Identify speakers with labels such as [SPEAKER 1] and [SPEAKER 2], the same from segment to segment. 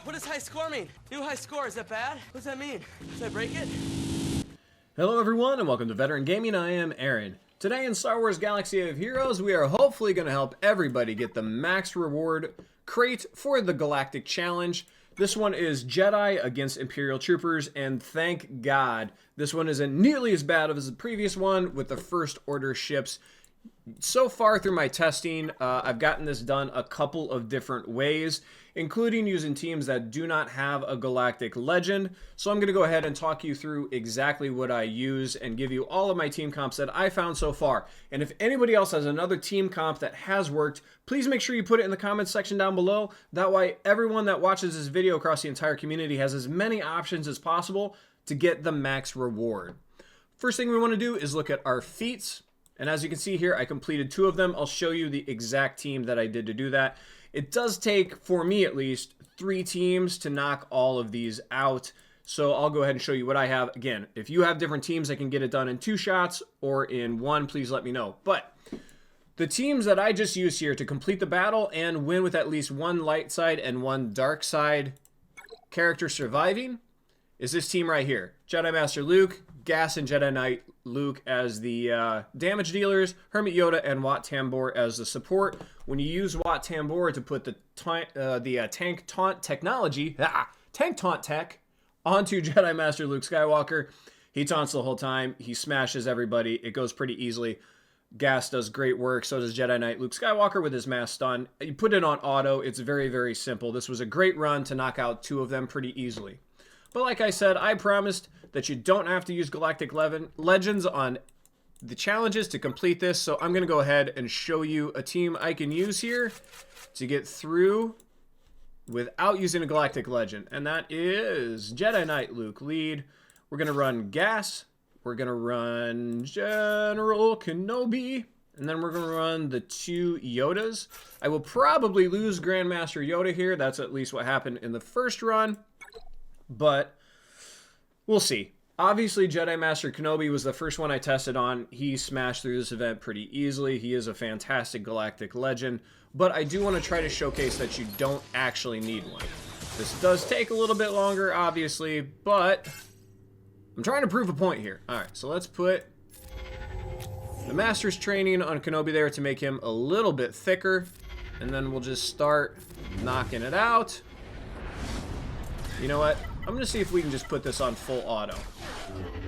[SPEAKER 1] What does high score mean? New high score, is that bad? What does that mean? Did I break it?
[SPEAKER 2] Hello everyone and welcome to Veteran Gaming. I am Aaron. Today in Star Wars Galaxy of Heroes, we are hopefully going to help everybody get the max reward crate for the Galactic Challenge. This one is Jedi against Imperial troopers, and thank God this one isn't nearly as bad as the previous one with the First Order ships. So far through my testing, I've gotten this done a couple of different ways, including using teams that do not have a Galactic Legend. So I'm going to go ahead and talk you through exactly what I use and give you all of my team comps that I found so far. And if anybody else has another team comp that has worked, please make sure you put it in the comments section down below. That way everyone that watches this video across the entire community has as many options as possible to get the max reward. First thing we want to do is look at our feats. And as you can see here, I completed 2 of them. I'll show you the exact team that I did to do that. It does take, for me at least, 3 teams to knock all of these out. So I'll go ahead and show you what I have. Again, if you have different teams that can get it done in 2 shots or in 1, please let me know. But the teams that I just used here to complete the battle and win with at least 1 light side and 1 dark side character surviving is this team right here. Jedi Master Luke, Gas and Jedi Knight Luke as the damage dealers, Hermit Yoda and Wat Tambor as the support. When you use Wat Tambor to put the tank taunt technology, tank taunt tech, onto Jedi Master Luke Skywalker, he taunts the whole time. He smashes everybody. It goes pretty easily. Gas does great work. So does Jedi Knight Luke Skywalker with his mass stun. You put it on auto. It's very, very simple. This was a great run to knock out 2 of them pretty easily. But like I said, I promised that you don't have to use Galactic Legends on the challenges to complete this. So I'm going to go ahead and show you a team I can use here to get through without using a Galactic Legend. And that is Jedi Knight Luke lead. We're going to run Gas. We're going to run General Kenobi. And then we're going to run the 2 Yodas. I will probably lose Grandmaster Yoda here. That's at least what happened in the first run. But we'll see. Obviously, Jedi Master Kenobi was the first one I tested on. He smashed through this event pretty easily. He is a fantastic Galactic Legend. But I do want to try to showcase that you don't actually need one. This does take a little bit longer, obviously, but I'm trying to prove a point here. Alright, so let's put the Master's Training on Kenobi there to make him a little bit thicker. And then we'll just start knocking it out. You know what? I'm going to see if we can just put this on full auto.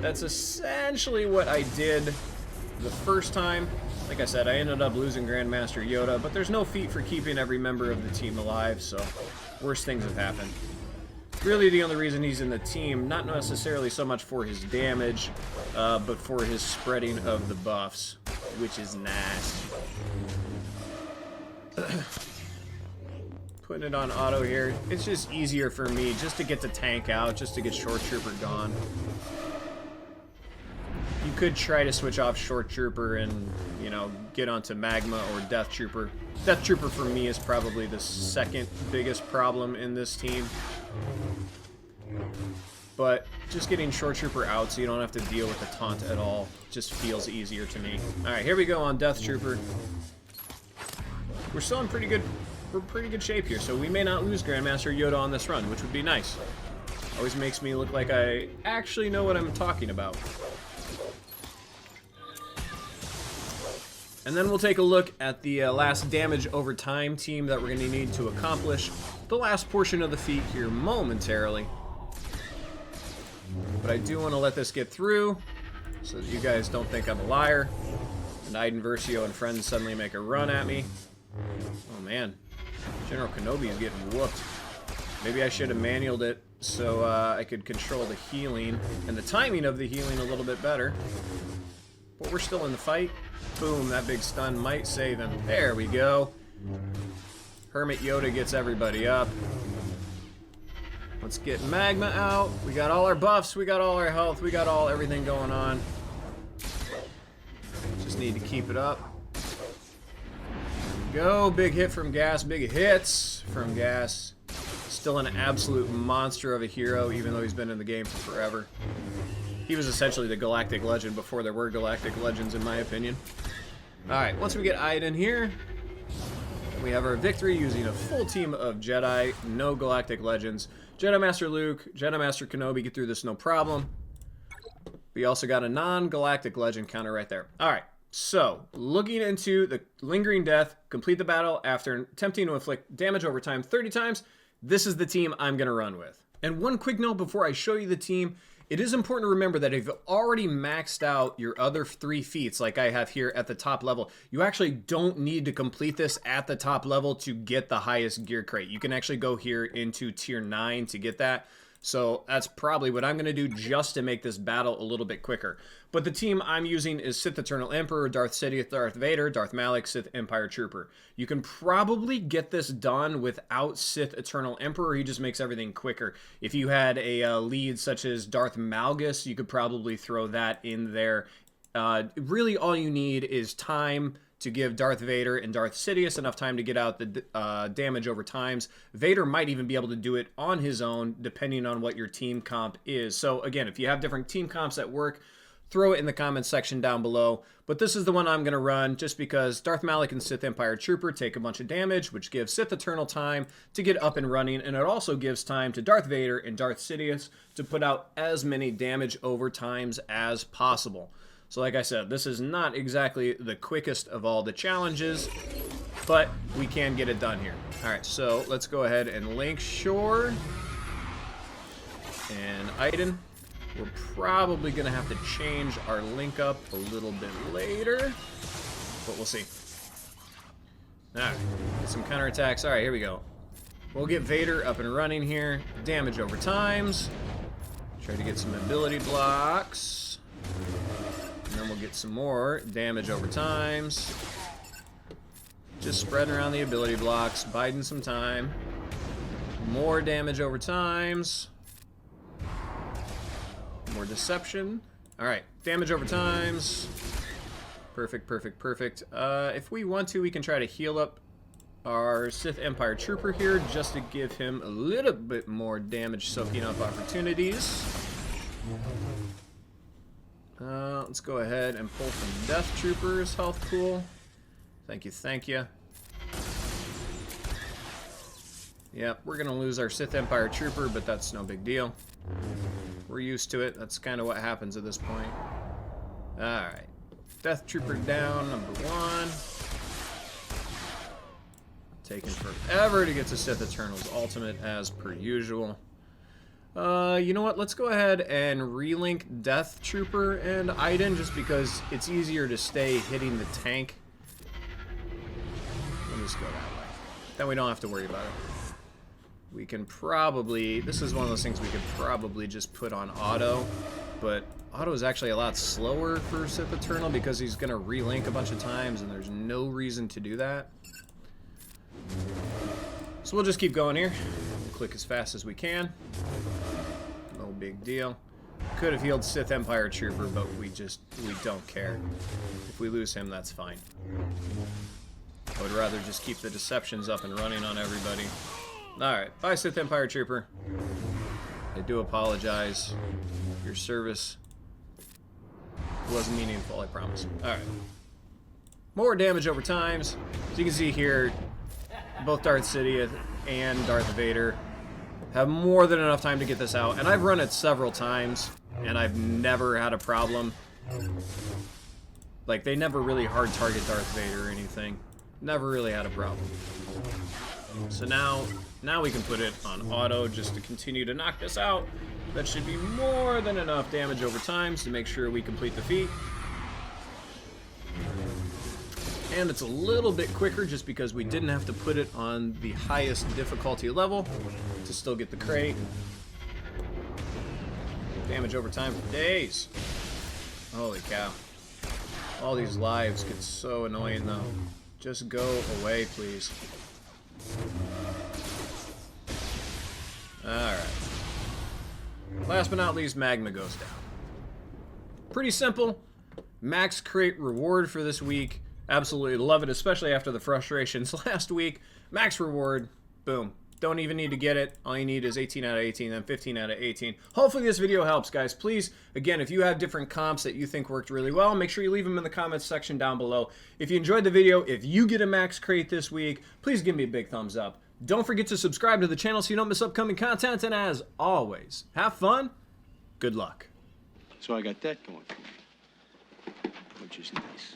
[SPEAKER 2] That's essentially what I did the first time. Like I said, I ended up losing Grandmaster Yoda, but there's no feat for keeping every member of the team alive, so worse things have happened. Really the only reason he's in the team, not necessarily so much for his damage, but for his spreading of the buffs, which is nice. Putting it on auto here. It's just easier for me just to get the tank out, just to get Short Trooper gone. You could try to switch off Short Trooper and, you know, get onto Magma or Death Trooper. Death Trooper for me is probably the second biggest problem in this team. But just getting Short Trooper out so you don't have to deal with the taunt at all just feels easier to me. Alright, here we go on Death Trooper. We're still in pretty good shape here, so we may not lose Grandmaster Yoda on this run, which would be nice. Always makes me look like I actually know what I'm talking about. And then we'll take a look at the last damage over time team that we're going to need to accomplish the last portion of the feat here momentarily. But I do want to let this get through so that you guys don't think I'm a liar and Iden Versio and friends suddenly make a run at me. Oh man. General Kenobi is getting whooped. Maybe I should have manualed it so I could control the healing and the timing of the healing a little bit better. But we're still in the fight. Boom, that big stun might save him. There we go. Hermit Yoda gets everybody up. Let's get Magma out. We got all our buffs, we got all our health, we got everything going on. Just need to keep it up. Go, big hit from Gas, big hits from Gas. Still an absolute monster of a hero, even though he's been in the game for forever. He was essentially the Galactic Legend before there were Galactic Legends, in my opinion. Alright, once we get Iden here, we have our victory using a full team of Jedi, no Galactic Legends. Jedi Master Luke, Jedi Master Kenobi get through this no problem. We also got a non-Galactic Legend counter right there. Alright, so, looking into the Lingering Death, complete the battle after attempting to inflict damage over time 30 times, this is the team I'm going to run with. And one quick note before I show you the team, it is important to remember that if you've already maxed out your other 3 feats, like I have here at the top level, you actually don't need to complete this at the top level to get the highest gear crate. You can actually go here into tier 9 to get that. So that's probably what I'm going to do just to make this battle a little bit quicker. But the team I'm using is Sith Eternal Emperor, Darth Sidious, Darth Vader, Darth Malak, Sith Empire Trooper. You can probably get this done without Sith Eternal Emperor. He just makes everything quicker. If you had a lead such as Darth Malgus, you could probably throw that in there. Really all you need is time to give Darth Vader and Darth Sidious enough time to get out the damage over times. Vader might even be able to do it on his own, depending on what your team comp is. So again, if you have different team comps that work, throw it in the comments section down below. But this is the one I'm going to run just because Darth Malak and Sith Empire Trooper take a bunch of damage, which gives Sith Eternal time to get up and running, and it also gives time to Darth Vader and Darth Sidious to put out as many damage over times as possible. So like I said, this is not exactly the quickest of all the challenges, but we can get it done here. Alright, so let's go ahead and link Shore and Iden. We're probably going to have to change our link up a little bit later, but we'll see. Alright, get some counterattacks. Alright, here we go. We'll get Vader up and running here. Damage over times. Try to get some ability blocks. And then we'll get some more damage over times. Just spreading around the ability blocks, biding some time. More damage over times. More deception. Alright, damage over times. Perfect, perfect, perfect. If we want to, we can try to heal up our Sith Empire Trooper here just to give him a little bit more damage soaking up opportunities. Let's go ahead and pull some Death Troopers health pool. Thank you, thank you. Yep, we're gonna lose our Sith Empire Trooper, but that's no big deal. We're used to it. That's kind of what happens at this point. Alright. Death Trooper down, number 1. Taking forever to get to Sith Eternal's ultimate, as per usual. You know what? Let's go ahead and relink Death Trooper and Iden, just because it's easier to stay hitting the tank. We'll just go that way. Then we don't have to worry about it. We can probably... This is one of those things we could probably just put on auto, but auto is actually a lot slower for Sith Eternal because he's going to relink a bunch of times, and there's no reason to do that. So we'll just keep going here. We'll click as fast as we can. No big deal. Could have healed Sith Empire Trooper, but we don't care. If we lose him, that's fine. I would rather just keep the deceptions up and running on everybody. Alright, bye Sith Empire Trooper. I do apologize. Your service was meaningful, I promise. Alright. More damage over times. So you can see here, both Darth Sidious and Darth Vader have more than enough time to get this out. And I've run it several times, and I've never had a problem. Like, they never really hard target Darth Vader or anything. Never really had a problem. So now we can put it on auto just to continue to knock this out. That should be more than enough damage over times to make sure we complete the feat. And it's a little bit quicker just because we didn't have to put it on the highest difficulty level to still get the crate. Damage over time for days. Holy cow. All these lives get so annoying though. Just go away, please. Alright. Last but not least, Magma goes down. Pretty simple. Max crate reward for this week. Absolutely love it, especially after the frustrations last week. Max reward. Boom. Don't even need to get it. All you need is 18 out of 18, then 15 out of 18. Hopefully this video helps, guys. Please, again, if you have different comps that you think worked really well, make sure you leave them in the comments section down below. If you enjoyed the video, if you get a max crate this week, please give me a big thumbs up. Don't forget to subscribe to the channel so you don't miss upcoming content. And as always, have fun. Good luck.
[SPEAKER 3] So I got that going for me, which is nice.